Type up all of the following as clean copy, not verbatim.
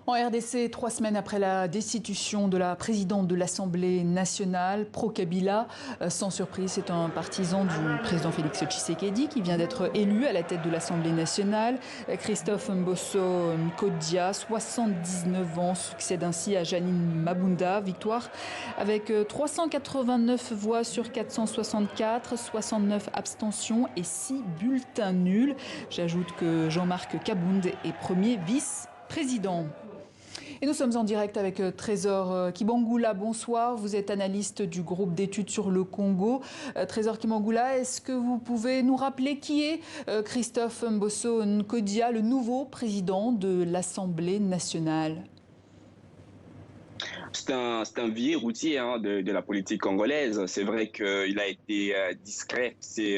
En RDC, 3 semaines après la destitution de la présidente de l'Assemblée nationale, Pro-Kabila, sans surprise, c'est un partisan du président Félix Tshisekedi qui vient d'être élu à la tête de l'Assemblée nationale. Christophe Mbosso Nkodia, 79 ans, succède ainsi à Janine Mabunda. Victoire avec 389 voix sur 464, 69 abstentions et 6 bulletins nuls. J'ajoute que Jean-Marc Kabound est premier vice-président. Et nous sommes en direct avec Trésor Kibangula. Bonsoir, vous êtes analyste du groupe d'études sur le Congo. Trésor Kibangula, est-ce que vous pouvez nous rappeler qui est Christophe Mbosso Nkodia, le nouveau président de l'Assemblée nationale? C'est un vieux routier de la politique congolaise. C'est vrai qu'il a été discret ces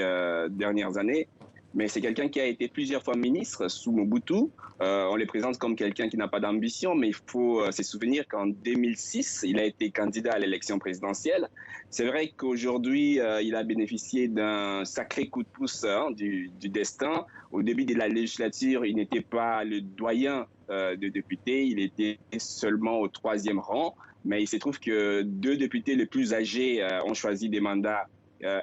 dernières années, mais c'est quelqu'un qui a été plusieurs fois ministre sous Mobutu. On le présente comme quelqu'un qui n'a pas d'ambition, mais il faut se souvenir qu'en 2006, il a été candidat à l'élection présidentielle. C'est vrai qu'aujourd'hui, il a bénéficié d'un sacré coup de pouce du destin. Au début de la législature, il n'était pas le doyen de députés, il était seulement au 3e rang. Mais il se trouve que 2 députés les plus âgés ont choisi des mandats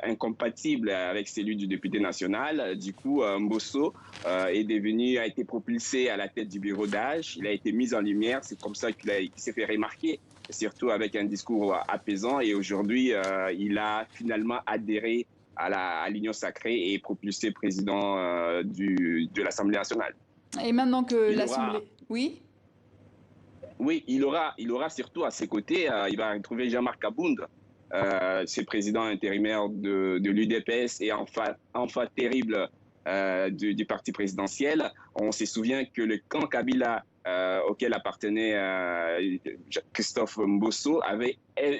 incompatible avec celui du député national. Du coup, Mbosso a été propulsé à la tête du bureau d'âge. Il a été mis en lumière. C'est comme ça qu'il s'est fait remarquer, surtout avec un discours apaisant. Et aujourd'hui, il a finalement adhéré à l'Union sacrée et est propulsé président de l'Assemblée nationale. Et maintenant que l'Assemblée... Oui ? Oui, il aura surtout à ses côtés, il va retrouver Jean-Marc Kabound. C'est président intérimaire de l'UDPS et enfant terrible du parti présidentiel. On se souvient que le camp Kabila auquel appartenait Christophe Mbosso avait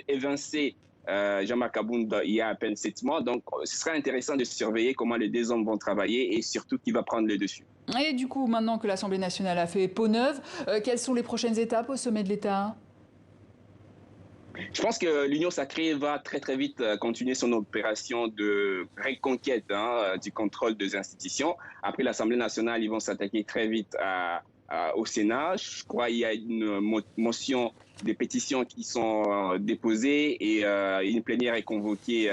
évincé Jean-Marc Kabound il y a à peine 7 mois. Donc ce sera intéressant de surveiller comment les 2 hommes vont travailler et surtout qui va prendre le dessus. Et du coup, maintenant que l'Assemblée nationale a fait peau neuve, quelles sont les prochaines étapes au sommet de l'État ? Je pense que l'Union sacrée va très très vite continuer son opération de reconquête du contrôle des institutions. Après l'Assemblée nationale, ils vont s'attaquer très vite au Sénat. Je crois qu'il y a une motion des pétitions qui sont déposées et une plénière est convoquée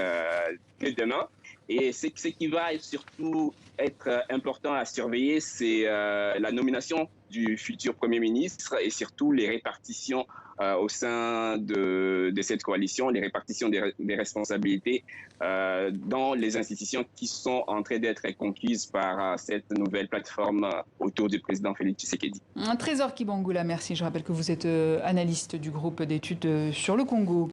dès demain. Et ce qui va surtout être important à surveiller, c'est la nomination du futur Premier ministre et surtout les répartitions au sein de cette coalition, les répartitions des responsabilités dans les institutions qui sont en train d'être conquises par cette nouvelle plateforme autour du président Félix Tshisekedi. Trésor Kibangula, merci. Je rappelle que vous êtes analyste du groupe d'études sur le Congo.